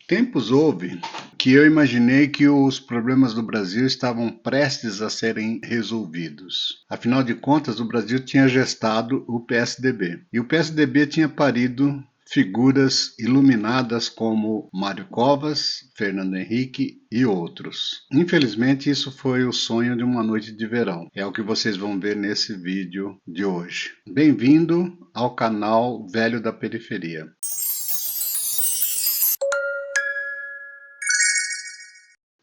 Tempos houve que eu imaginei que os problemas do Brasil estavam prestes a serem resolvidos. Afinal de contas, o Brasil tinha gestado o PSDB. E o PSDB tinha parido figuras iluminadas como Mário Covas, Fernando Henrique e outros. Infelizmente, isso foi o sonho de uma noite de verão. É o que vocês vão ver nesse vídeo de hoje. Bem-vindo ao canal Velho da Periferia.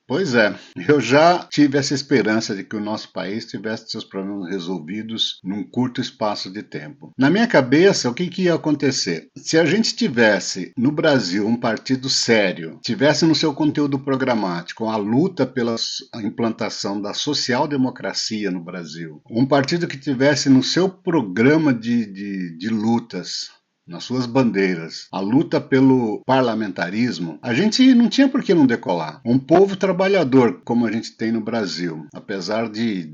Pois é, eu já tive essa esperança de que o nosso país tivesse seus problemas resolvidos num curto espaço de tempo. Na minha cabeça, o que ia acontecer? Se a gente tivesse no Brasil um partido sério, tivesse no seu conteúdo programático a luta pela implantação da social-democracia no Brasil, um partido que tivesse no seu programa de lutas, nas suas bandeiras, a luta pelo parlamentarismo, a gente não tinha por que não decolar. Um povo trabalhador, como a gente tem no Brasil, apesar de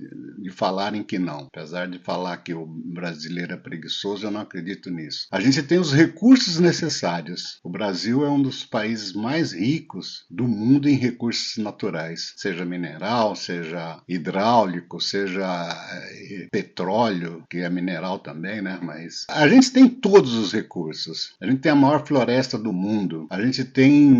falarem que não, apesar de falar que o brasileiro é preguiçoso, eu não acredito nisso. A gente tem os recursos necessários. O Brasil é um dos países mais ricos do mundo em recursos naturais, seja mineral, seja hidráulico, seja petróleo, que é mineral também, né? Mas a gente tem todos os recursos. A gente tem a maior floresta do mundo. A gente tem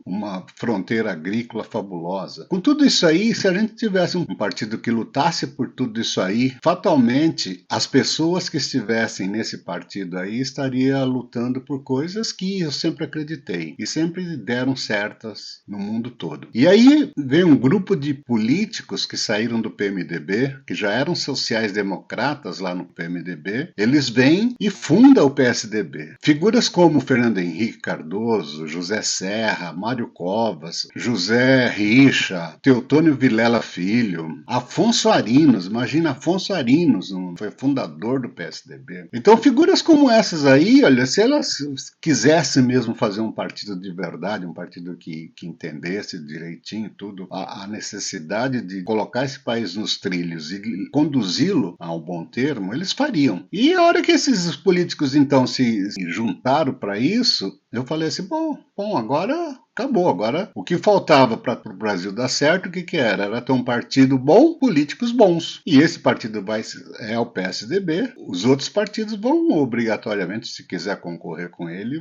uma fronteira agrícola fabulosa. Com tudo isso aí, se a gente tivesse um partido que lutasse por tudo isso aí, fatalmente as pessoas que estivessem nesse partido aí estariam lutando por coisas que eu sempre acreditei e sempre deram certas no mundo todo. E aí veio um grupo de políticos que saíram do PMDB, que já eram sociais-democratas lá no PMDB, eles vêm e fundam o PSDB. Figuras como Fernando Henrique Cardoso, José Serra, Mário Covas, José Richa, Teotônio Vilela Filho, Afonso Arinos, imagina Afonso Arinos, foi fundador do PSDB. Então figuras como essas aí, olha, se elas quisessem mesmo fazer um partido de verdade, um partido que entendesse direitinho tudo, a necessidade de colocar esse país nos trilhos e conduzi-lo a um bom termo, eles fariam. E a hora que esses políticos então se juntaram para isso, eu falei assim, bom, agora acabou. Agora, o que faltava para o Brasil dar certo, o que era? Era ter um partido bom, políticos bons. E esse partido é o PSDB. Os outros partidos vão, obrigatoriamente, se quiser concorrer com ele,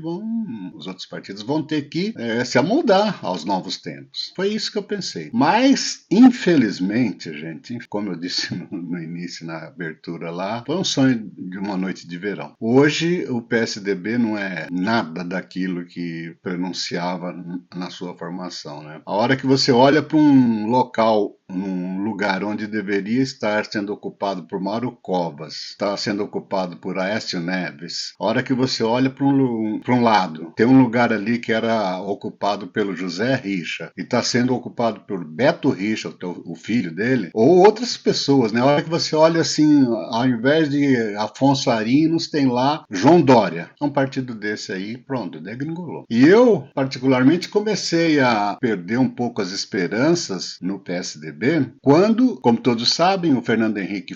os outros partidos vão ter que se amoldar aos novos tempos. Foi isso que eu pensei. Mas, infelizmente, gente, como eu disse no início, na abertura lá, foi um sonho de uma noite de verão. Hoje, o PSDB não é nada daquilo que pronunciava na sua formação, né? A hora que você olha para um local, um lugar onde deveria estar sendo ocupado por Mário Covas, está sendo ocupado por Aécio Neves, a hora que você olha para um lado, tem um lugar ali que era ocupado pelo José Richa e está sendo ocupado por Beto Richa, o filho dele, ou outras pessoas, né? A hora que você olha assim, ao invés de Afonso Arinos, tem lá João Dória. É um partido desse aí, pronto, degringolou. E eu, particularmente, comecei a perder um pouco as esperanças no PSDB quando, como todos sabem, o Fernando Henrique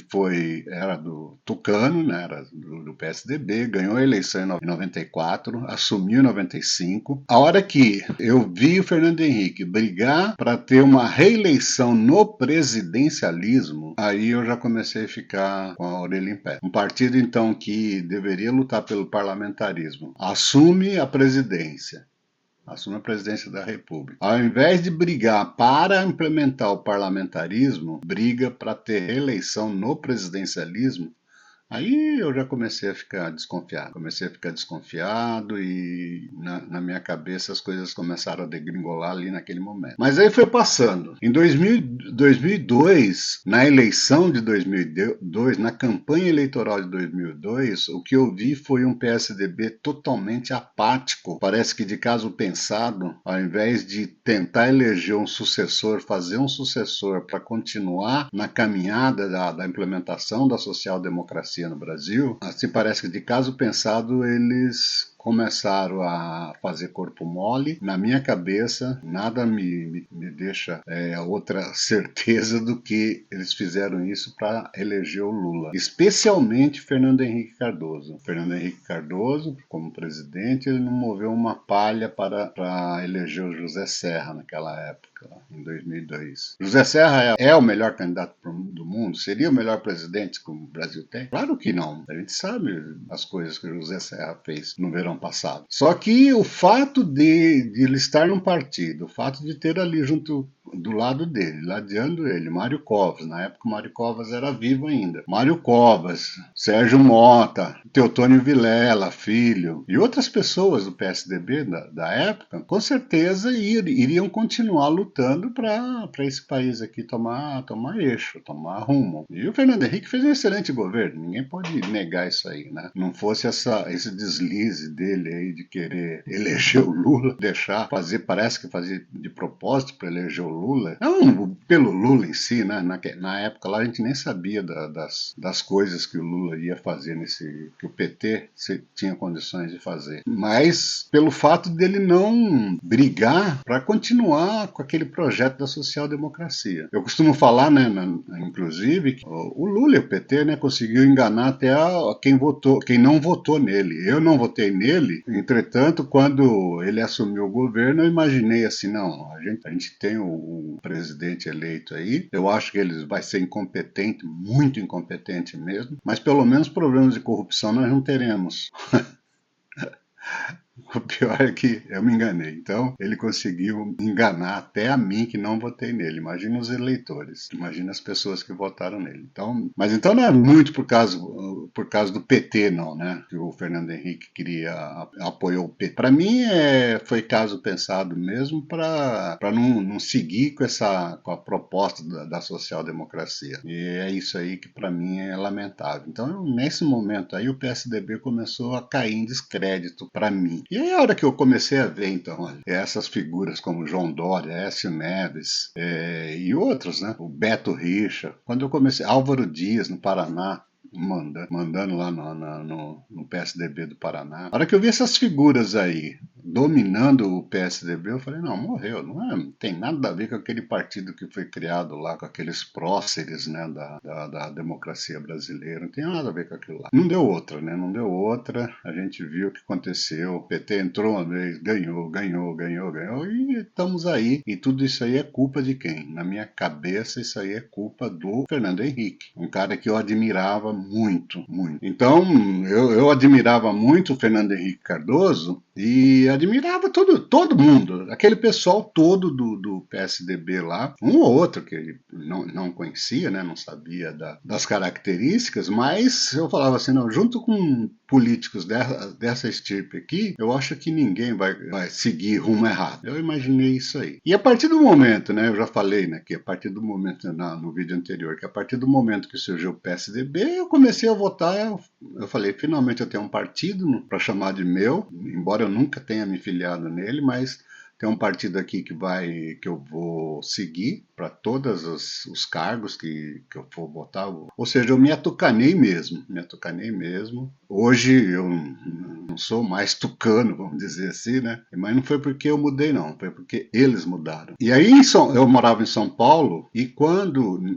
era do Tucano, né, era do PSDB, ganhou a eleição em 94, assumiu em 95. A hora que eu vi o Fernando Henrique brigar para ter uma reeleição no presidencialismo, aí eu já comecei a ficar com a orelha em pé. Um partido, então, que deveria lutar pelo parlamentarismo, assume a presidência da República. Ao invés de brigar para implementar o parlamentarismo, briga para ter reeleição no presidencialismo. Aí eu já comecei a ficar desconfiado. E na minha cabeça as coisas começaram a degringolar ali naquele momento. Mas aí foi passando. Em 2002, na eleição de 2002, na campanha eleitoral de 2002, o que eu vi foi um PSDB totalmente apático. Parece que de caso pensado, ao invés de tentar eleger um sucessor, fazer um sucessor para continuar na caminhada da implementação da social-democracia no Brasil, assim parece que de caso pensado eles começaram a fazer corpo mole. Na minha cabeça, nada me deixa outra certeza do que eles fizeram isso para eleger o Lula. Especialmente Fernando Henrique Cardoso. Fernando Henrique Cardoso, como presidente, ele não moveu uma palha para eleger o José Serra naquela época, em 2002. José Serra é o melhor candidato do mundo? Seria o melhor presidente que o Brasil tem? Claro que não. A gente sabe as coisas que o José Serra fez no verão passado. Só que o fato de ele estar num partido, o fato de ter ali junto do lado dele, ladeando ele, Mário Covas. Na época o Mário Covas era vivo ainda. Mário Covas, Sérgio Mota, Teotônio Vilela, filho, e outras pessoas do PSDB da época, com certeza iriam continuar lutando para esse país aqui tomar eixo, tomar rumo. E o Fernando Henrique fez um excelente governo, ninguém pode negar isso aí, né? Não fosse esse deslize dele aí de querer eleger o Lula, parece que fazer de propósito para eleger o Lula, não pelo Lula em si, né? Na época lá a gente nem sabia das coisas que o Lula ia fazer que o PT tinha condições de fazer, mas pelo fato dele não brigar para continuar com aquele projeto da social-democracia. Eu costumo falar, né, inclusive, que o Lula e o PT, né, conseguiu enganar até quem não votou nele. Eu não votei nele, entretanto, quando ele assumiu o governo, eu imaginei assim, não, a gente tem o presidente eleito aí, eu acho que ele vai ser incompetente, muito incompetente mesmo, mas pelo menos problemas de corrupção nós não teremos. O pior é que eu me enganei. Então, ele conseguiu enganar até a mim que não votei nele. Imagina os eleitores, imagina as pessoas que votaram nele. Então, mas então não é muito por causa do PT, não, né? Que o Fernando Henrique apoiou o PT. Para mim, foi caso pensado mesmo para não seguir com a proposta da social-democracia. E é isso aí que para mim é lamentável. Então, nesse momento aí, o PSDB começou a cair em descrédito para mim. E aí a hora que eu comecei a ver, então, olha, essas figuras como João Dória, Aécio Neves e outros, né? O Beto Richa, quando eu comecei, Álvaro Dias no Paraná, mandando lá no PSDB do Paraná. A hora que eu vi essas figuras aí dominando o PSDB, eu falei, não, morreu, não tem nada a ver com aquele partido que foi criado lá, com aqueles próceres, né, da democracia brasileira, não tem nada a ver com aquilo lá. Não deu outra, né, não deu outra, a gente viu o que aconteceu, o PT entrou uma vez, ganhou, e estamos aí, e tudo isso aí é culpa de quem? Na minha cabeça, isso aí é culpa do Fernando Henrique, um cara que eu admirava muito, muito. Então, eu admirava muito o Fernando Henrique Cardoso e admirava todo mundo, aquele pessoal todo do PSDB lá, um ou outro que ele não conhecia, né, não sabia das características, mas eu falava assim, não, junto com políticos dessa estirpe aqui, eu acho que ninguém vai seguir rumo errado. Eu imaginei isso aí. E a partir do momento, né, eu já falei, né, que a partir do momento, no vídeo anterior, que a partir do momento que surgiu o PSDB, eu comecei a votar, eu falei, finalmente eu tenho um partido para chamar de meu, embora eu nunca tenha me filiado nele, mas tem um partido aqui que eu vou seguir para todos os cargos que eu for votar. Ou seja, eu me atucanei mesmo. Hoje eu não sou mais tucano, vamos dizer assim, né? Mas não foi porque eu mudei, não. Foi porque eles mudaram. E aí eu morava em São Paulo e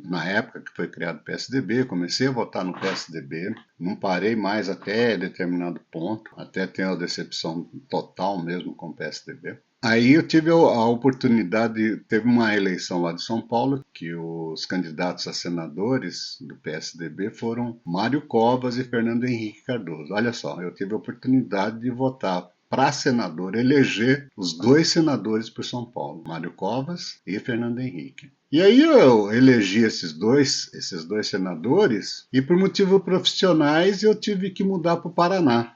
na época que foi criado o PSDB, comecei a votar no PSDB. Não parei mais até determinado ponto, até ter uma decepção total mesmo com o PSDB. Aí eu tive a oportunidade, teve uma eleição lá de São Paulo, que os candidatos a senadores do PSDB foram Mário Covas e Fernando Henrique Cardoso. Olha só, eu tive a oportunidade de votar para senador, eleger os dois senadores por São Paulo, Mário Covas e Fernando Henrique. E aí eu elegi esses dois senadores e por motivos profissionais eu tive que mudar para o Paraná.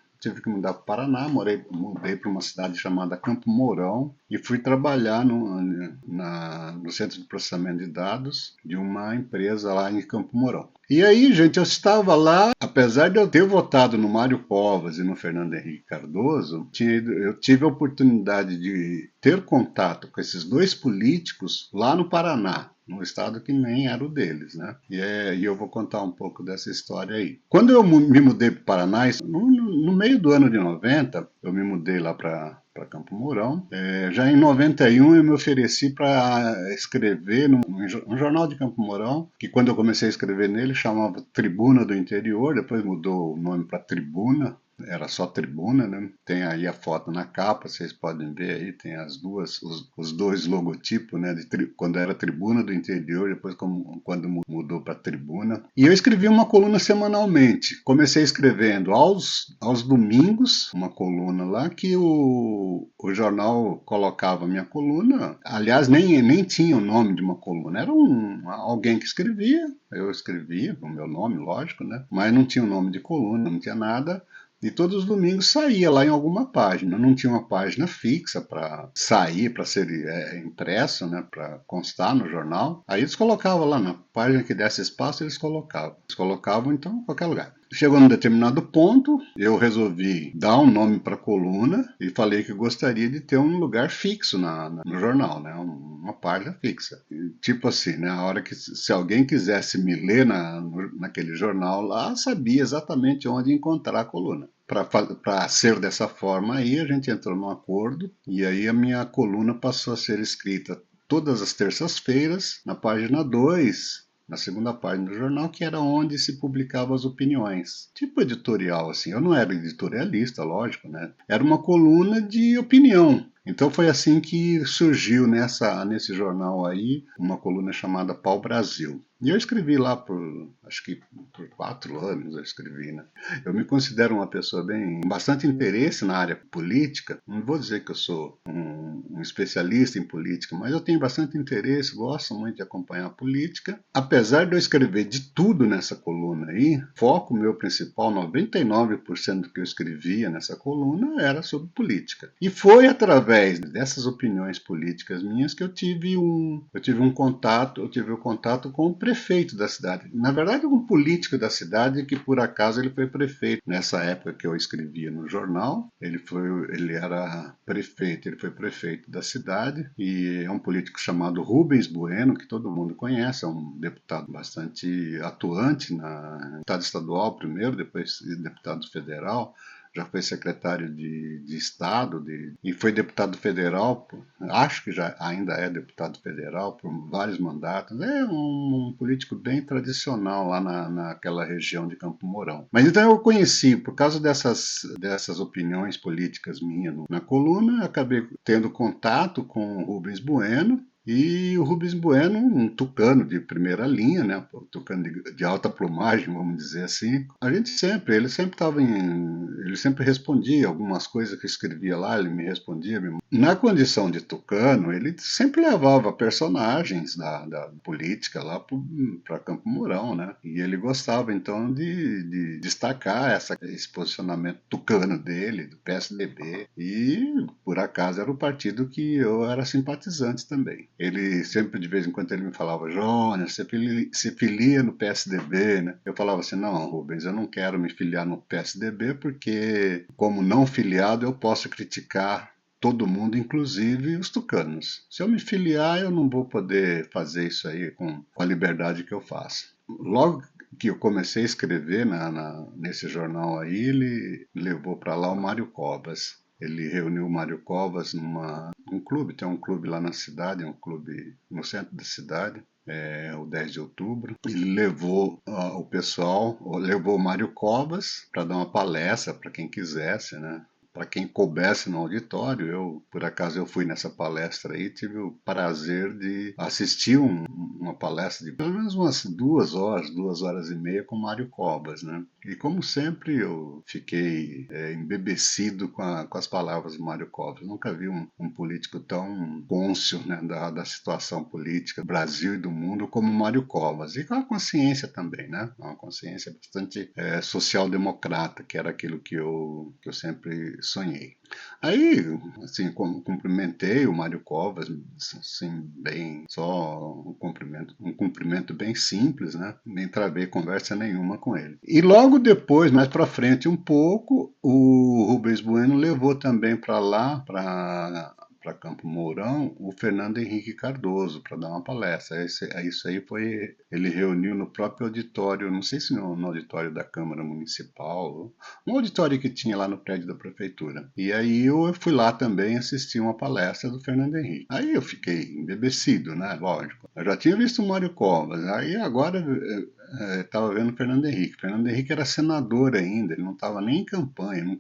Mudei para uma cidade chamada Campo Mourão e fui trabalhar no centro de processamento de dados de uma empresa lá em Campo Mourão. E aí, gente, eu estava lá, apesar de eu ter votado no Mário Covas e no Fernando Henrique Cardoso, eu tive a oportunidade de ter contato com esses dois políticos lá no Paraná. num estado que nem era o deles, né? E eu vou contar um pouco dessa história aí. Quando eu me mudei para o Paraná, no meio do ano de 90, eu me mudei lá para Campo Mourão. Já em 91 eu me ofereci para escrever num jornal de Campo Mourão, que quando eu comecei a escrever nele chamava Tribuna do Interior, depois mudou o nome para Tribuna. Era só Tribuna, né? Tem aí a foto na capa, vocês podem ver aí, tem os dois logotipos, né? Quando era Tribuna do Interior, depois quando mudou para Tribuna. E eu escrevi uma coluna semanalmente. Comecei escrevendo aos domingos, uma coluna lá, que o jornal colocava a minha coluna. Aliás, nem tinha o nome de uma coluna, era alguém que escrevia. Eu escrevia, com o meu nome, lógico, né? Mas não tinha o nome de coluna, não tinha nada. E todos os domingos saía lá em alguma página. Não tinha uma página fixa para sair, para ser impresso, né, para constar no jornal. Aí eles colocavam lá na página que desse espaço, eles colocavam. Eles colocavam então em qualquer lugar. Chegou num determinado ponto, eu resolvi dar um nome para a coluna e falei que gostaria de ter um lugar fixo no jornal, né, uma página fixa. E, tipo assim, né, a hora que se alguém quisesse me ler naquele jornal lá, sabia exatamente onde encontrar a coluna. Para ser dessa forma aí, a gente entrou num acordo e aí a minha coluna passou a ser escrita todas as terças-feiras na página 2, na segunda página do jornal, que era onde se publicavam as opiniões. Tipo editorial, assim. Eu não era editorialista, lógico, né? Era uma coluna de opinião. Então foi assim que surgiu nesse jornal aí uma coluna chamada Pau Brasil. E eu escrevi lá acho que por 4 anos eu escrevi, né? Eu me considero uma pessoa bastante interesse na área política. Não vou dizer que eu sou um especialista em política, mas eu tenho bastante interesse, gosto muito de acompanhar a política. Apesar de eu escrever de tudo nessa coluna aí, foco meu principal, 99% do que eu escrevia nessa coluna era sobre política. E foi através dessas opiniões políticas minhas que eu tive o contato com o prefeito da cidade. Na verdade, um político da cidade que por acaso ele foi prefeito. Nessa época que eu escrevia no jornal, ele era prefeito, ele foi prefeito da cidade e é um político chamado Rubens Bueno, que todo mundo conhece, é um deputado bastante atuante deputado estadual primeiro, depois deputado federal. Já foi secretário de Estado e foi deputado federal, acho que já ainda é deputado federal por vários mandatos. É um político bem tradicional lá naquela região de Campo Mourão. Mas então eu conheci, por causa dessas opiniões políticas minhas na coluna, acabei tendo contato com o Rubens Bueno. E o Rubens Bueno, um tucano de primeira linha, né? Um tucano de alta plumagem, vamos dizer assim. Ele sempre respondia algumas coisas que eu escrevia lá, ele me respondia. Na condição de tucano, ele sempre levava personagens da política lá para Campo Mourão, né? E ele gostava então de destacar esse posicionamento tucano dele, do PSDB. E por acaso era o partido que eu era simpatizante também. Ele sempre, de vez em quando, ele me falava: Jonas, você se filia no PSDB, né? Eu falava assim: não, Rubens, eu não quero me filiar no PSDB porque, como não filiado, eu posso criticar todo mundo, inclusive os tucanos. Se eu me filiar, eu não vou poder fazer isso aí com a liberdade que eu faço. Logo que eu comecei a escrever nesse jornal aí, ele levou para lá o Mário Covas. Ele reuniu o Mário Covas num clube, tem um clube lá na cidade, um clube no centro da cidade, o 10 de outubro. Ele levou levou o Mário Covas para dar uma palestra para quem quisesse, né? Para quem coubesse no auditório. Por acaso, eu fui nessa palestra aí, tive o prazer de assistir uma palestra de pelo menos umas 2 horas e meia com Mário Covas, né? E como sempre, eu fiquei embebecido com as palavras do Mário Covas. Nunca vi um político tão cônscio, né, da situação política do Brasil e do mundo como o Mário Covas. E com a consciência também, né? Uma consciência bastante social-democrata, que era aquilo que eu sempre sonhei. Aí, assim, cumprimentei o Mário Covas, assim, só um cumprimento bem simples, né? Nem travei conversa nenhuma com ele. E logo depois, mais para frente um pouco, o Rubens Bueno levou também para lá, para para Campo Mourão o Fernando Henrique Cardoso para dar uma palestra. Isso aí foi, ele reuniu no próprio auditório, não sei se no auditório da Câmara Municipal, um auditório que tinha lá no prédio da prefeitura. E aí eu fui lá também assistir uma palestra do Fernando Henrique. Aí eu fiquei embebecido, né? Lógico. Eu já tinha visto o Mário Covas, aí agora estava vendo o Fernando Henrique. O Fernando Henrique era senador ainda, ele não estava nem em campanha, não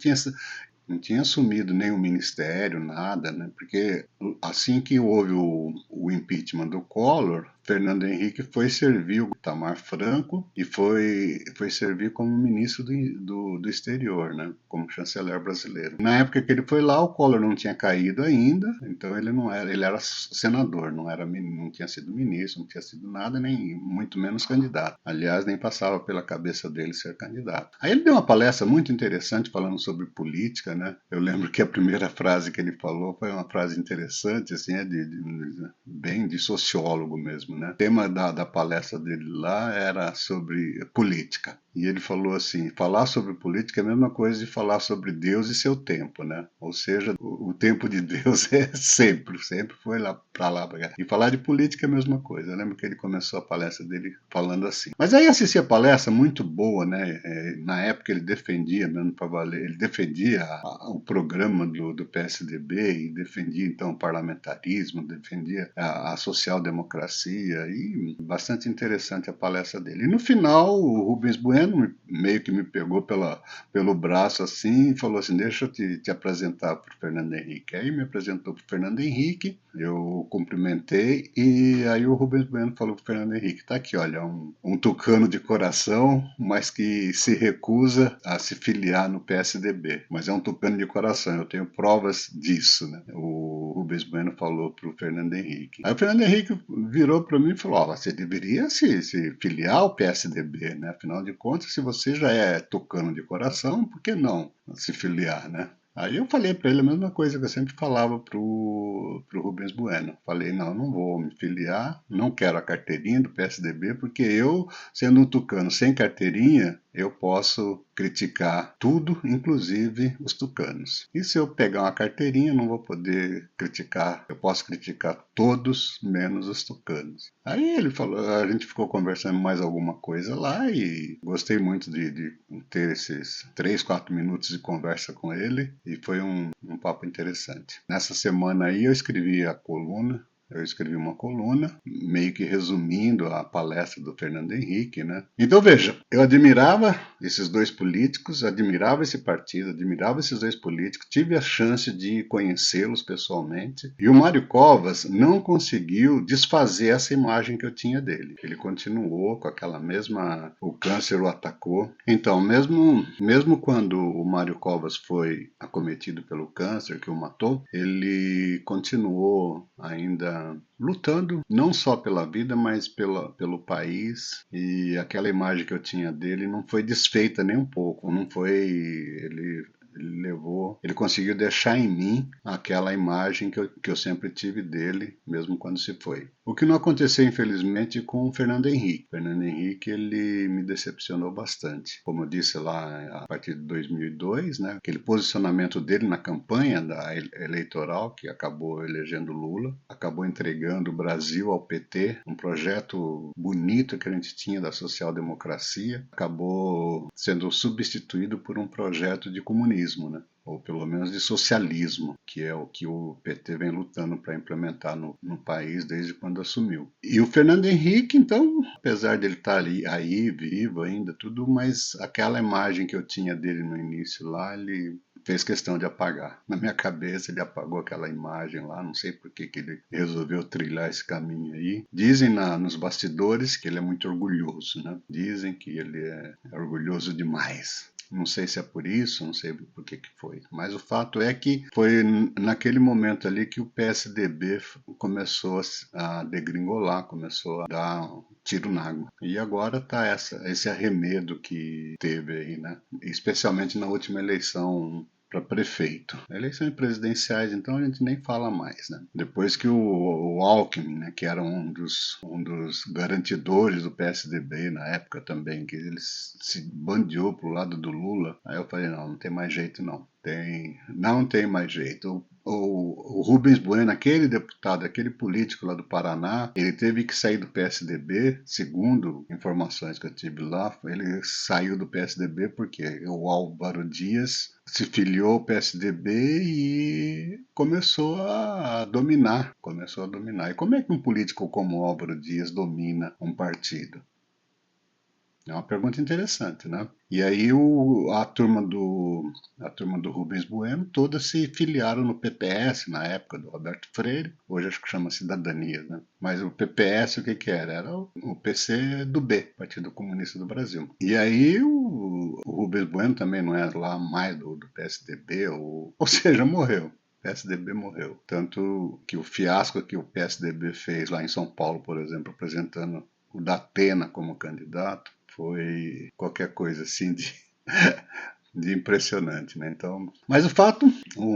tinha assumido nenhum ministério, nada, né? Porque assim que houve o impeachment do Collor, Fernando Henrique foi servir o Itamar Franco e foi servir como ministro do exterior, né? Como chanceler brasileiro. Na época que ele foi lá, o Collor não tinha caído ainda, então ele era senador, não tinha sido ministro, não tinha sido nada, nem muito menos candidato. Aliás, nem passava pela cabeça dele ser candidato. Aí ele deu uma palestra muito interessante falando sobre política, né? Eu lembro que a primeira frase que ele falou foi uma frase interessante, assim, bem de sociólogo mesmo, né? O tema da palestra dele lá era sobre política. E ele falou assim: falar sobre política é a mesma coisa de falar sobre Deus e seu tempo, né? Ou seja, o tempo de Deus é sempre foi lá para lá, pra cá. E falar de política é a mesma coisa. Eu lembro que ele começou a palestra dele falando assim. Mas aí assisti a palestra muito boa, né? Na época ele defendia mesmo para valer, ele defendia o programa do PSDB e defendia então o parlamentarismo, defendia a social-democracia e bastante interessante a palestra dele. E no final o Rubens Bueno meio que me pegou pelo braço assim e falou assim: deixa eu te apresentar para o Fernando Henrique. Aí me apresentou para o Fernando Henrique, eu cumprimentei e aí o Rubens Bueno falou para o Fernando Henrique: tá aqui, olha, um tucano de coração, mas que se recusa a se filiar no PSDB. Mas é um tucano de coração, eu tenho provas disso, né? O Rubens Bueno falou para o Fernando Henrique. Aí o Fernando Henrique virou para mim e falou: ó, você deveria se filiar ao PSDB, né? Afinal de contas, se você já é tucano de coração, por que não se filiar, né? Aí eu falei para ele a mesma coisa que eu sempre falava pro Rubens Bueno. Falei: não vou me filiar, não quero a carteirinha do PSDB, porque eu, sendo um tucano sem carteirinha, eu posso criticar tudo, inclusive os tucanos. E se eu pegar uma carteirinha, não vou poder criticar, eu posso criticar todos, menos os tucanos. Aí ele falou, a gente ficou conversando mais alguma coisa lá e gostei muito de ter esses 3, 4 minutos de conversa com ele e foi um papo interessante. Nessa semana aí eu escrevi uma coluna, meio que resumindo a palestra do Fernando Henrique, né? Então veja, eu admirava esses dois políticos, admirava esse partido, admirava esses dois políticos, tive a chance de conhecê-los pessoalmente, e o Mário Covas não conseguiu desfazer essa imagem que eu tinha dele. Ele continuou com aquela mesma... o câncer o atacou. Então, mesmo quando o Mário Covas foi acometido pelo câncer, que o matou, ele continuou ainda lutando não só pela vida, mas pelo país. E aquela imagem que eu tinha dele não foi desfeita nem um pouco. Não foi. Ele conseguiu deixar em mim aquela imagem que eu sempre tive dele, mesmo quando se foi. O que não aconteceu, infelizmente, com o Fernando Henrique. O Fernando Henrique, ele me decepcionou bastante. Como eu disse lá, a partir de 2002, né, aquele posicionamento dele na campanha eleitoral, que acabou elegendo Lula, acabou entregando o Brasil ao PT, um projeto bonito que a gente tinha da social-democracia, acabou sendo substituído por um projeto de comunismo, né? Ou pelo menos de socialismo, que é o que o PT vem lutando para implementar no país desde quando assumiu. E o Fernando Henrique, então, apesar de ele estar ali, aí, vivo ainda, tudo, mas aquela imagem que eu tinha dele no início lá, ele fez questão de apagar. Na minha cabeça, ele apagou aquela imagem lá, não sei por que ele resolveu trilhar esse caminho aí. Dizem nos bastidores que ele é muito orgulhoso, né? Dizem que ele é orgulhoso demais. Não sei se é por isso, não sei por que foi. Mas o fato é que foi naquele momento ali que o PSDB começou a degringolar, começou a dar um tiro na água. E agora está esse arremedo que teve aí, né? Especialmente na última eleição para prefeito. Eleições presidenciais, então, a gente nem fala mais, né? Depois que o Alckmin, né, que era um dos garantidores do PSDB na época também, que ele se bandeou pro lado do Lula, aí eu falei, não tem mais jeito não. Não tem mais jeito. O Rubens Bueno, aquele deputado, aquele político lá do Paraná, ele teve que sair do PSDB, segundo informações que eu tive lá, ele saiu do PSDB porque o Álvaro Dias se filiou ao PSDB e começou a dominar. E como é que um político como o Álvaro Dias domina um partido? É uma pergunta interessante, né? E aí a turma do Rubens Bueno toda se filiaram no PPS na época do Roberto Freire, hoje acho que chama Cidadania, né? Mas o PPS o que que era? Era o PC do B, Partido Comunista do Brasil. E aí o Rubens Bueno também não era lá mais do PSDB, ou seja, morreu. O PSDB morreu. Tanto que o fiasco que o PSDB fez lá em São Paulo, por exemplo, apresentando o Datena como candidato, foi qualquer coisa assim de impressionante, né? Então, mas um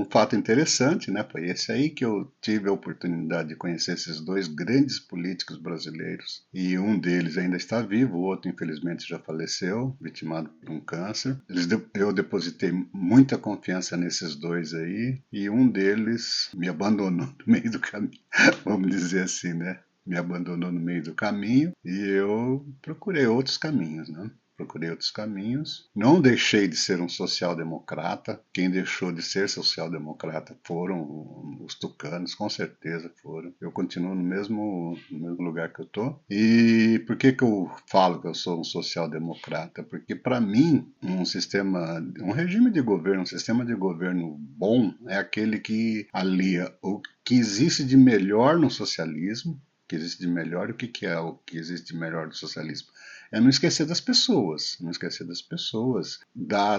fato interessante, né? Foi esse aí que eu tive a oportunidade de conhecer esses dois grandes políticos brasileiros e um deles ainda está vivo, o outro infelizmente já faleceu, vitimado por um câncer. Eu depositei muita confiança nesses dois aí e um deles me abandonou no meio do caminho, vamos dizer assim, né? Me abandonou no meio do caminho e eu procurei outros caminhos, né? Procurei outros caminhos. Não deixei de ser um social-democrata. Quem deixou de ser social-democrata foram os tucanos, com certeza foram. Eu continuo no mesmo lugar que eu estou. E por que eu falo que eu sou um social-democrata? Porque para mim, um regime de governo, um sistema de governo bom é aquele que alia o que existe de melhor no socialismo, que existe de melhor, e o que é o que existe de melhor do socialismo? É não esquecer das pessoas, não esquecer das pessoas, dá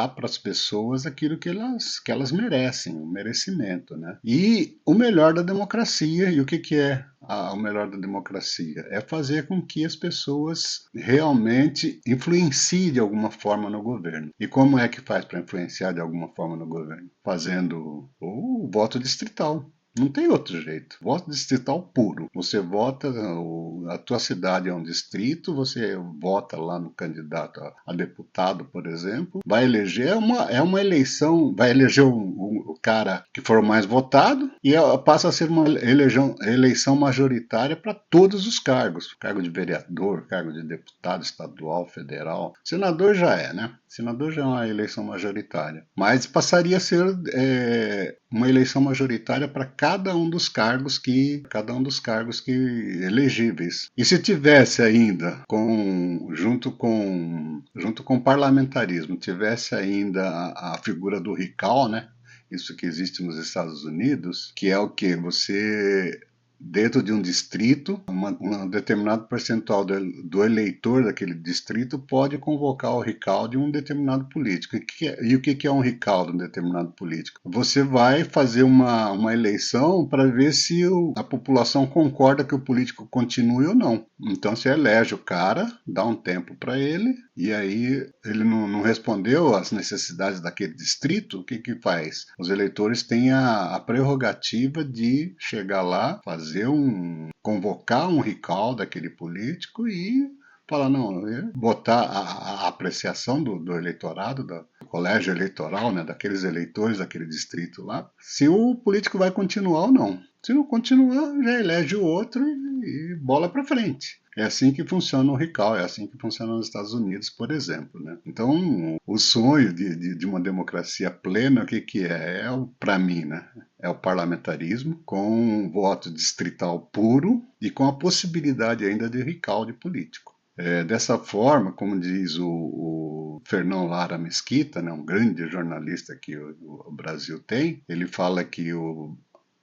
para as pessoas aquilo que elas merecem, o merecimento, né? E o melhor da democracia, e o que é o melhor da democracia? É fazer com que as pessoas realmente influenciem de alguma forma no governo. E como é que faz para influenciar de alguma forma no governo? Fazendo o voto distrital. Não tem outro jeito. Voto distrital puro. Você vota, a tua cidade é um distrito, você vota lá no candidato a deputado, por exemplo, vai eleger, é uma eleição, vai eleger o cara que for mais votado e passa a ser uma eleição majoritária para todos os cargos. Cargo de vereador, cargo de deputado estadual, federal. Senador já é, né? Senador já é uma eleição majoritária. Mas passaria a ser uma eleição majoritária para cada um dos cargos que elegíveis. E se tivesse ainda junto com o parlamentarismo, tivesse ainda a figura do RICAL, né? Isso que existe nos Estados Unidos, que é o que você dentro de um distrito, um determinado percentual do eleitor daquele distrito pode convocar o recall de um determinado político. E o que é um recall de um determinado político? Você vai fazer uma eleição para ver se a população concorda que o político continue ou não. Então você elege o cara, dá um tempo para ele, e aí ele não respondeu às necessidades daquele distrito, o que faz? Os eleitores têm a prerrogativa de chegar lá, convocar um recall daquele político e falar, não, botar a apreciação do eleitorado, do colégio eleitoral, né, daqueles eleitores daquele distrito lá, se o político vai continuar ou não. Se não continuar, já elege o outro e bola para frente. É assim que funciona o recall, é assim que funciona nos Estados Unidos, por exemplo. Né? Então, o sonho de uma democracia plena, o que é? Para mim, né? É o parlamentarismo, com um voto distrital puro e com a possibilidade ainda de recall de político. Dessa forma, como diz o Fernão Lara Mesquita, né, um grande jornalista que o Brasil tem, ele fala que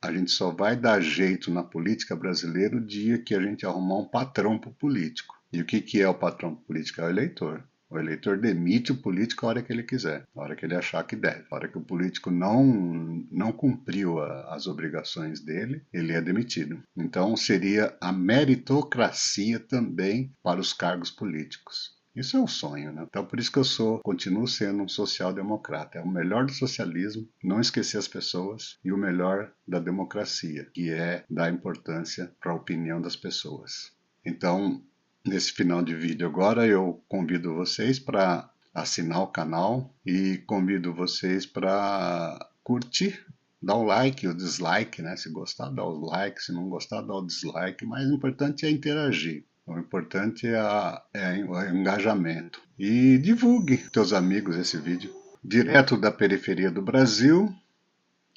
a gente só vai dar jeito na política brasileira o dia que a gente arrumar um patrão para o político. E o que é o patrão político? É o eleitor. O eleitor demite o político a hora que ele quiser, a hora que ele achar que deve. A hora que o político não cumpriu as obrigações dele, ele é demitido. Então seria a meritocracia também para os cargos políticos. Isso é um sonho, né? Então por isso que continuo sendo um social-democrata. É o melhor do socialismo, não esquecer as pessoas, e o melhor da democracia, que é dar importância para a opinião das pessoas. Então, nesse final de vídeo agora, eu convido vocês para assinar o canal e convido vocês para curtir, dar o like, o dislike, né? Se gostar, dá o like, se não gostar, dá o dislike, mas o importante é interagir. O importante é o engajamento. E divulgue com teus amigos esse vídeo. Direto da periferia do Brasil,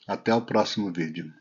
até o próximo vídeo.